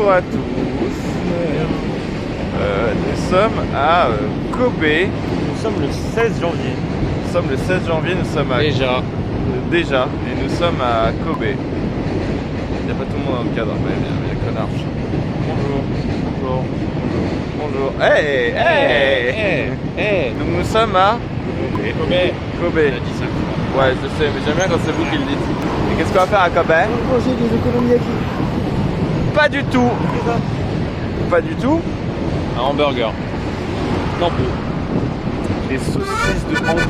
Bonjour à tous. Nous sommes à Kobe. Nous sommes le 16 janvier. Nous sommes le 16 janvier, nous sommes à... Déjà. Et nous sommes à Kobe. Il n'y a pas tout le monde dans le cadre, mais il y a connard. Bonjour. Hey. Donc nous sommes à... Kobe. Ouais, je sais, mais j'aime bien quand c'est vous qui le dites. Et qu'est-ce qu'on va faire à Kobe? Manger des okonomiyaki. Pas du tout. Pas du tout. Un hamburger. Non plus. Des saucisses de Hambourg.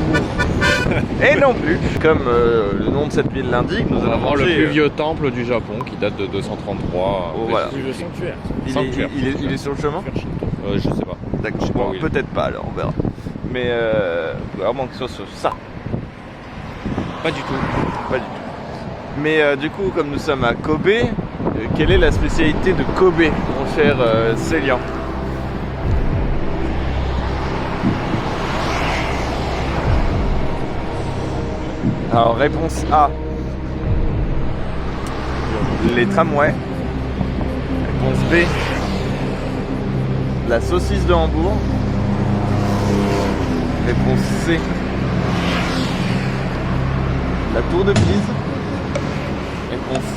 Et non plus. Comme le nom de cette ville l'indique, nous allons Vraiment le manger, plus vieux temple du Japon qui date de 233. Oh, voilà. Le sanctuaire. Il est sur le chemin? Je sais pas. D'accord. Je sais pas Bon, où il est. peut-être pas alors, on verra. Mais vraiment que ce soit sur ça. Pas du tout. Pas du tout. Mais du coup, comme nous sommes à Kobe, quelle est la spécialité de Kobe, mon cher Célian? Alors, réponse A, les tramways. Réponse B, la saucisse de Hambourg. Réponse C, la tour de Pise. Réponse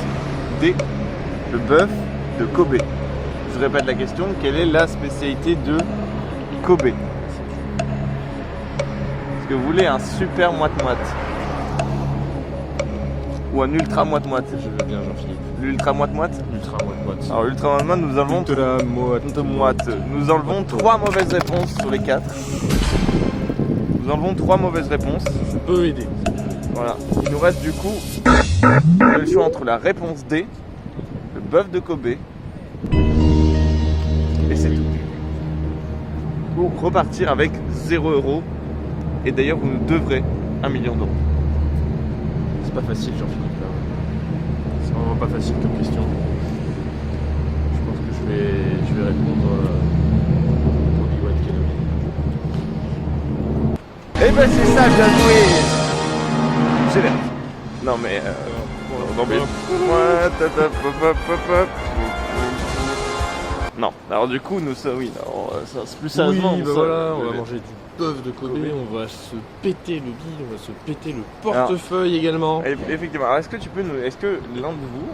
D, le bœuf de Kobe. Je répète la question, quelle est la spécialité de Kobe? Est-ce que vous voulez un super moite-moite? Ou un ultra moite-moite? Je veux bien, Jean-Philippe. L'ultra moite-moite? Ultra moite. Alors l'ultra moite-moite, nous enlevons Nous enlevons 3 mauvaises réponses sur les 4. Nous enlevons 3 mauvaises réponses. Je peux aider. Voilà. Il nous reste du coup le choix entre la réponse D, le bœuf de Kobe, et c'est tout. Pour repartir avec 0 €. Et d'ailleurs, vous nous devrez 1 million d'euros. C'est pas facile, Jean-Philippe. Là. C'est vraiment pas facile comme question. Je pense que je vais répondre au Obi-Wan Kenobi. Eh ben c'est ça, bien joué. Génial. Non mais non, alors du coup nous sommes, oui, plus sérieusement, Oui, bah voilà, on va manger du bœuf de Kobe, on va se péter le bide, on va se péter le portefeuille également. Effectivement, alors est-ce que l'un de vous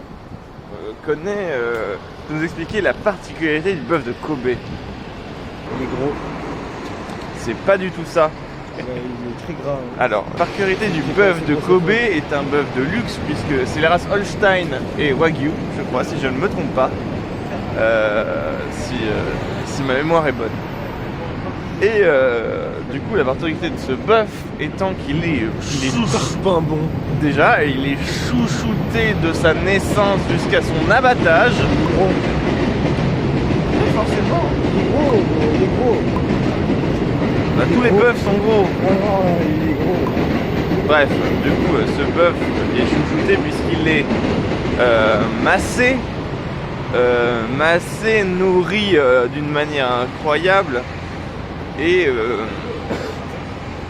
connaît, peut nous expliquer la particularité du bœuf de Kobe? Il est gros. C'est pas du tout ça. Il est très gras. Alors, la particularité du bœuf de Kobe est un bœuf de luxe puisque c'est la race Holstein et Wagyu, je crois, si je ne me trompe pas, si ma mémoire est bonne. Et du coup, la particularité de ce bœuf étant qu'il est Pas bon. déjà, il est chouchouté de sa naissance jusqu'à son abattage. Gros. Forcément. Il est gros. Bah, tous les bœufs sont gros. Ah, il est gros. Bref, du coup, ce bœuf est chouchouté puisqu'il est massé, nourri d'une manière incroyable et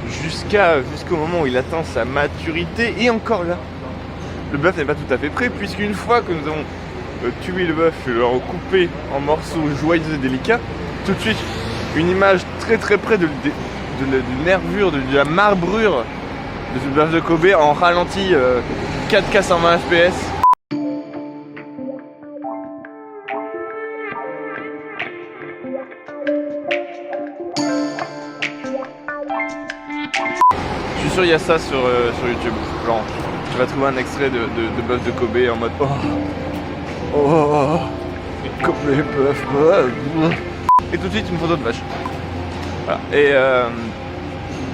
jusqu'au moment où il atteint sa maturité. Et encore là, le bœuf n'est pas tout à fait prêt puisqu'une fois que nous avons tué le bœuf et l'avons coupé en morceaux joyeux et délicats, tout de suite une image très très près de nervure, de la marbrure de ce bœuf de Kobe en ralenti 4K 120 FPS. Je suis sûr il y a ça sur YouTube. Genre, tu vas trouver un extrait de bœuf de Kobe en mode Kobe bœuf. Et tout de suite une photo de vache. Voilà.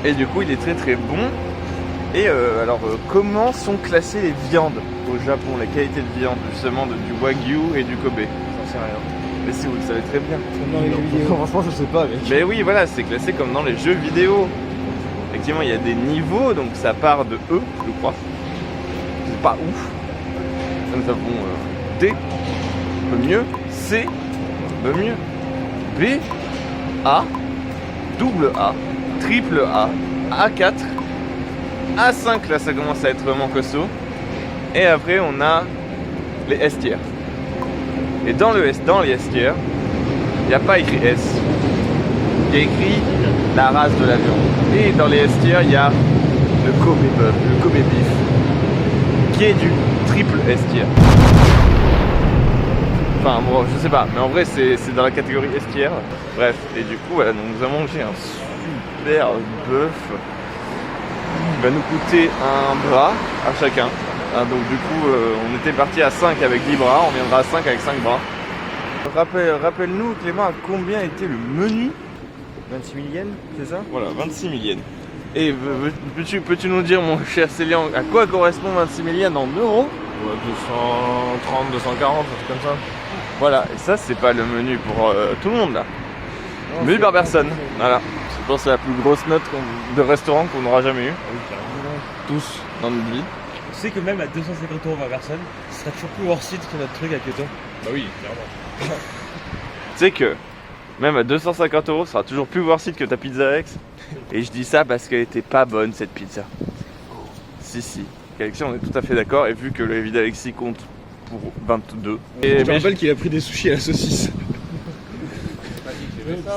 Et du coup il est très très bon. Et alors comment sont classées les viandes au Japon, la qualité de viande justement du Wagyu et du Kobe? J'en sais rien. Mais si vous le savez très bien. Dans les jeux vidéo. Franchement, je sais pas, mec. Mais oui voilà, c'est classé comme dans les jeux vidéo. Effectivement il y a des niveaux, donc ça part de E je crois. C'est pas ouf. Nous avons D, un peu mieux, C, un peu mieux, B, A, double A, triple A, A4, A5, là ça commence à être vraiment costaud. Et après on a les S tiers. Et dans les estières, il n'y a pas écrit S. Il y a écrit la race de l'avion. Et dans les estières, il y a le Kobe beef, qui est du triple estière. Enfin bon, je sais pas, mais en vrai c'est dans la catégorie estière. Bref, et du coup voilà, donc nous avons mangé un super bœuf. Il va nous coûter un bras à chacun. Ah, donc du coup on était parti à 5 avec 10 bras, on viendra à 5 avec 5 bras. Rappelle-nous Clément à combien était le menu? 26 000 yens, c'est ça? Voilà, 26 000 yens. Et peux-tu nous dire mon cher Célian, à quoi correspond 26 000 yens en euros? 230, 240, un truc comme ça. Voilà, et ça c'est pas le menu pour tout le monde là. Non, Menu c'est par pas- personne. Voilà. Je pense que c'est la plus grosse note de restaurant qu'on n'aura jamais eu. Tous dans notre vie. Tu sais que même à 250 € par personne, ce serait toujours plus worth it que notre truc à Kyoto. Bah oui, clairement. Tu sais que même à 250 € ce sera toujours plus worth it que ta pizza Rex. Et je dis ça parce qu'elle était pas bonne cette pizza. Si. Alexis, on est tout à fait d'accord. Et vu que le Vida Alexis compte pour 22. Je te rappelle qu'il a pris des sushis à la saucisse.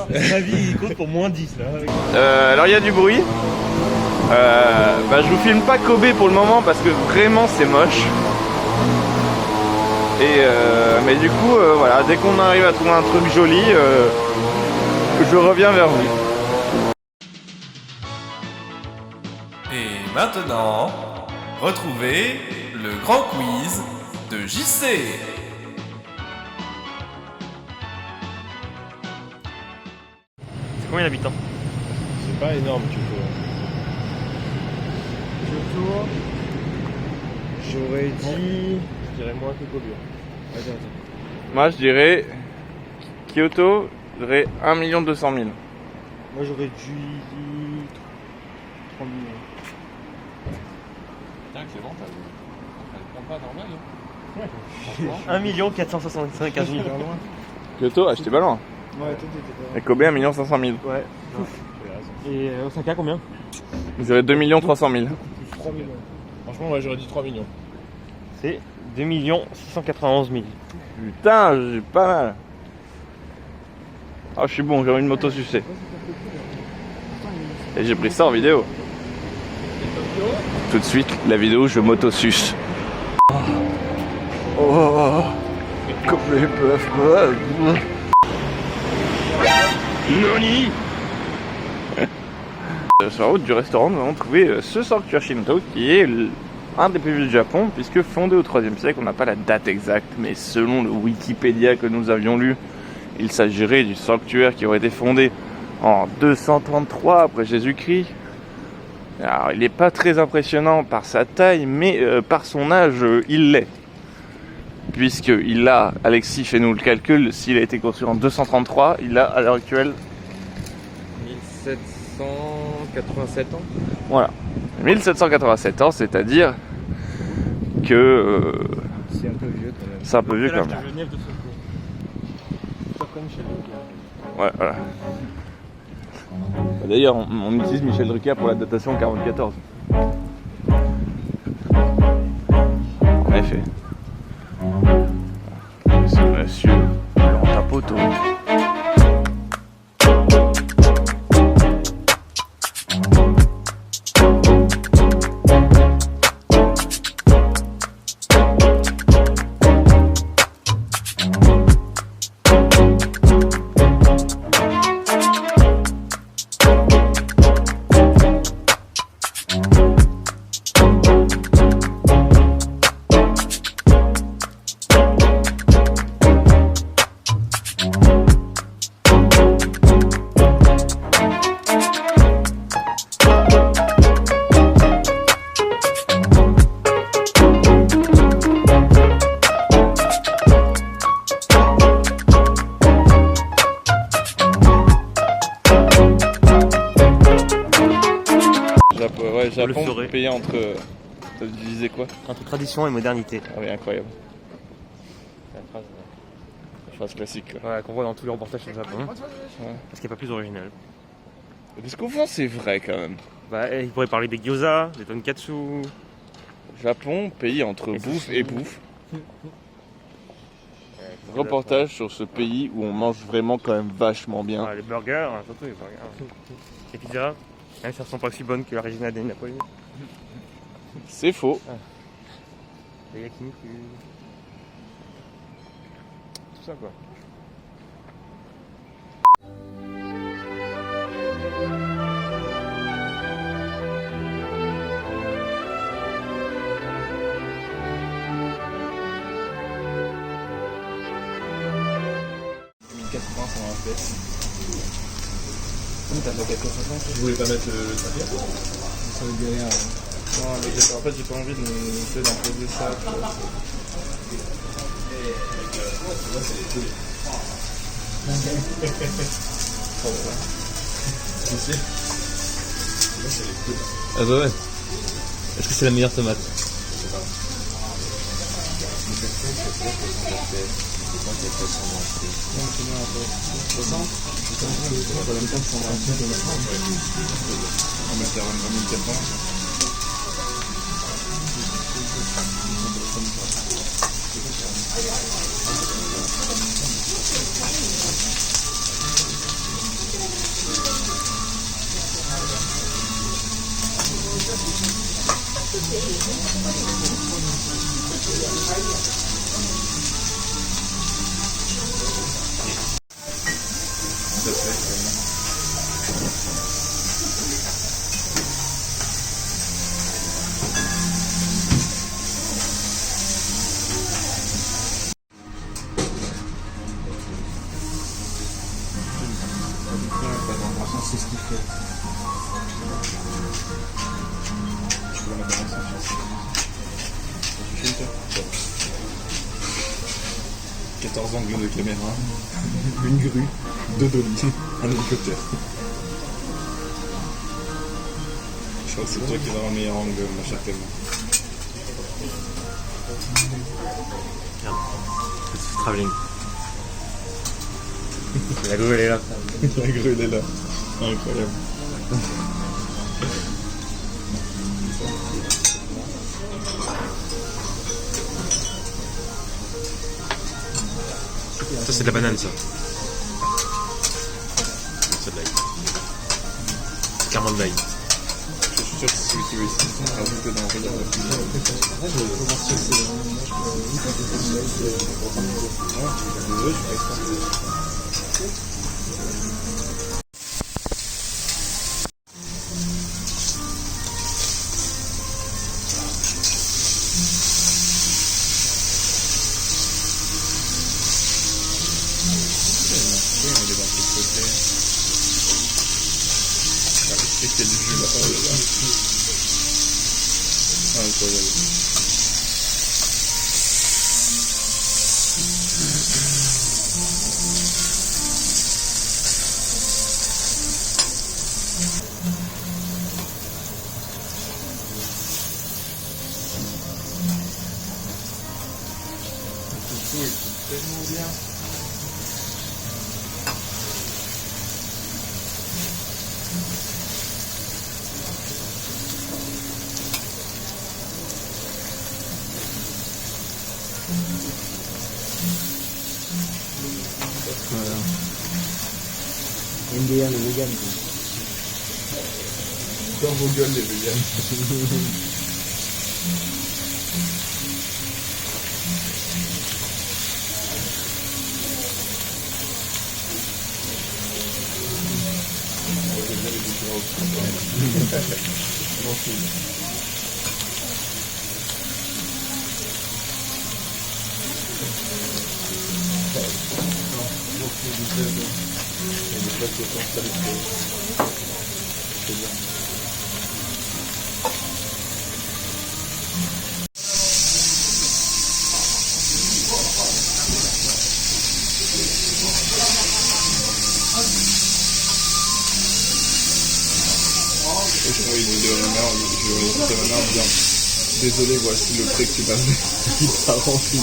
Ma vie, il compte pour moins 10 là. Alors il y a du bruit. Je vous filme pas Kobe pour le moment parce que vraiment c'est moche. Et mais du coup voilà, dès qu'on arrive à trouver un truc joli, je reviens vers vous. Et maintenant, retrouvez le grand quiz de JC. C'est combien d'habitants? C'est pas énorme, Kyoto. Kyoto, j'aurais dit. Je dirais moins que Kobe. Attends. Moi je dirais Kyoto, je dirais 1 200 000. Moi j'aurais dû dire 3 millions. Putain, Clément, elle prend pas normal. 1 475 000. Kyoto, j'étais pas loin. Ouais, toi t'étais Et Kobe 1 500 000. pas. Ouais. Et Osaka combien? Je dirais 2 300 000. 3 millions. Franchement, moi j'aurais dit 3 millions. C'est 2 691 000. Putain, j'ai pas mal. Ah, je suis bon, j'ai une moto sucée. Et j'ai pris ça en vidéo. Tout de suite, la vidéo, je moto-suce. Oh, comme les peuvent. Noni. Sur la route du restaurant, nous avons trouvé ce sanctuaire Shinto qui est un des plus vieux du Japon, puisque fondé au 3e siècle, on n'a pas la date exacte, mais selon le Wikipédia que nous avions lu, il s'agirait du sanctuaire qui aurait été fondé en 233 après Jésus-Christ. Alors, il n'est pas très impressionnant par sa taille, mais par son âge, il l'est. Puisqu'il a, Alexis fait nous le calcul, s'il a été construit en 233, il a à l'heure actuelle 1787 ans. Voilà, 1787 ans, c'est-à-dire que C'est un peu vieux quand même. c'est un peu vieux quand même. Genève de Foucault. Comme chez Ouais, voilà. D'ailleurs, on utilise Michel Drucker pour la datation 44. En effet. C'est monsieur Laurent Tapoto. Japon, ferait. payé entre. T'as divisé quoi? Entre tradition et modernité. Ah oui, incroyable. C'est la phrase Phrase classique quoi. qu'on voit dans tous les reportages sur le Japon. Ouais. Parce qu'il n'y a pas plus original. Parce qu'au fond, c'est vrai quand même. Il pourrait parler des gyoza, des tonkatsu. Japon, pays entre Et bouffe sushi. et bouffe. Reportage sur ce pays où on mange vraiment quand même vachement bien. Ah, les burgers, surtout les burgers. Les pizzas, même si elles sont pas aussi bonnes que l'original des Napoli. C'est faux. Les yakiniku. Tout ça quoi. Je voulais pas mettre le papier. Ça va être galère. Non, mais en fait, j'ai pas envie d'imposer ça. Ah bah ouais. Est-ce que c'est la meilleure tomate? On va faire 2400. C'est ce qu'il fait. Tu peux mettre dans la sauce. Ça suffit, toi? 14 angles de caméra, une grue, 2 dolly, un hélicoptère. Je crois que c'est toi qui vas avoir le meilleur angle, ma chère Clément. Petit travelling. La grue elle est là. La grue elle est là. Incroyable. Ça c'est de la banane ça. C'est de l'ail. C'est clairement de l'ail. Je suis sûr que c'est celui qui veut ici. Rajoute dedans, regarde. Désolé, je suis pas expert. Quel jus là, oh là là. Incroyable. Ce tout est tellement bien. Indian et vegan. Dans vos gueules les véganes. Je ferai une vidéo à ma mère, je vais écouter ma mère dire désolé, voici le prêt que tu m'as fait. Il t'a rempli.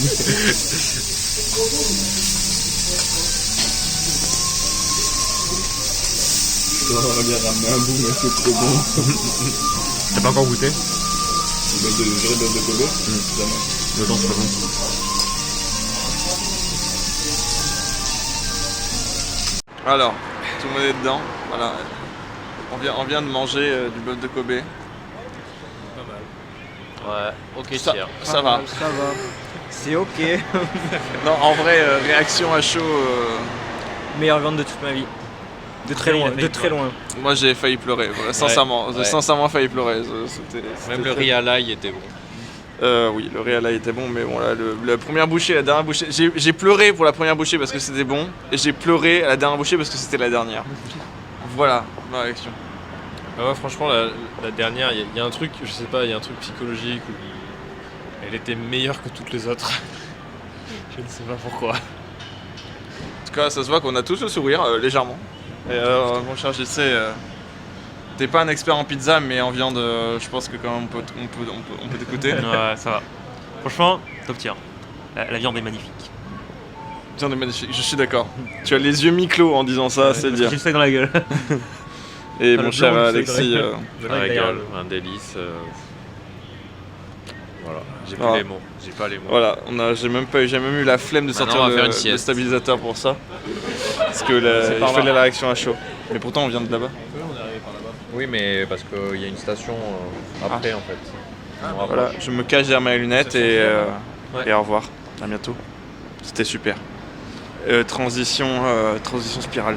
Je dois bien ramener un bout, mais c'est trop bon. T'as pas encore goûté? De Kobe? Jamais. Le temps c'est pas bon. Alors, tout le monde est dedans. Voilà. On vient de manger du bœuf de Kobe. Ouais, ok, Ça, tiens. ça va. Ça va. C'est ok. Non, en vrai, réaction à chaud. Meilleure viande de toute ma vie. De très loin, de très loin. Moi, j'ai failli pleurer. Voilà, sincèrement, j'ai ouais. sincèrement failli pleurer. C'était Même le riz à l'ail était bon. Oui, le riz à l'ail était bon, mais bon, là, la première bouchée, la dernière bouchée. J'ai pleuré pour la première bouchée parce que c'était bon, et j'ai pleuré à la dernière bouchée parce que c'était la dernière. Voilà ma réaction. Ah ouais, franchement, la dernière, il y a un truc, je sais pas, il y a un truc psychologique où elle était meilleure que toutes les autres. Je ne sais pas pourquoi. En tout cas, ça se voit qu'on a tous le sourire, légèrement. Et mon cher JC, t'es pas un expert en pizza, mais en viande, je pense que quand même on peut t'écouter. Ouais, ça va. Franchement, top tier. La viande est magnifique. Viande est magnifique, je suis d'accord. Tu as les yeux mi-clos en disant ça, c'est dire. J'ai le steak dans la gueule. Et Enfin, mon le cher blanc, le Alexis, steak dans De Ouais, la d'ailleurs, gueule, un délice. Voilà, j'ai plus Ah. les mots. J'ai pas les mots. voilà, j'ai même eu la flemme de Maintenant, sortir on va faire une le sieste. stabilisateur pour ça. Parce que il par là. fallait la réaction à chaud. Mais pourtant, on vient de là-bas. Oui, mais parce qu'il y a une station après en fait. Voilà, je me cache derrière mes lunettes et Ouais. au revoir. À bientôt. C'était super. Transition spirale.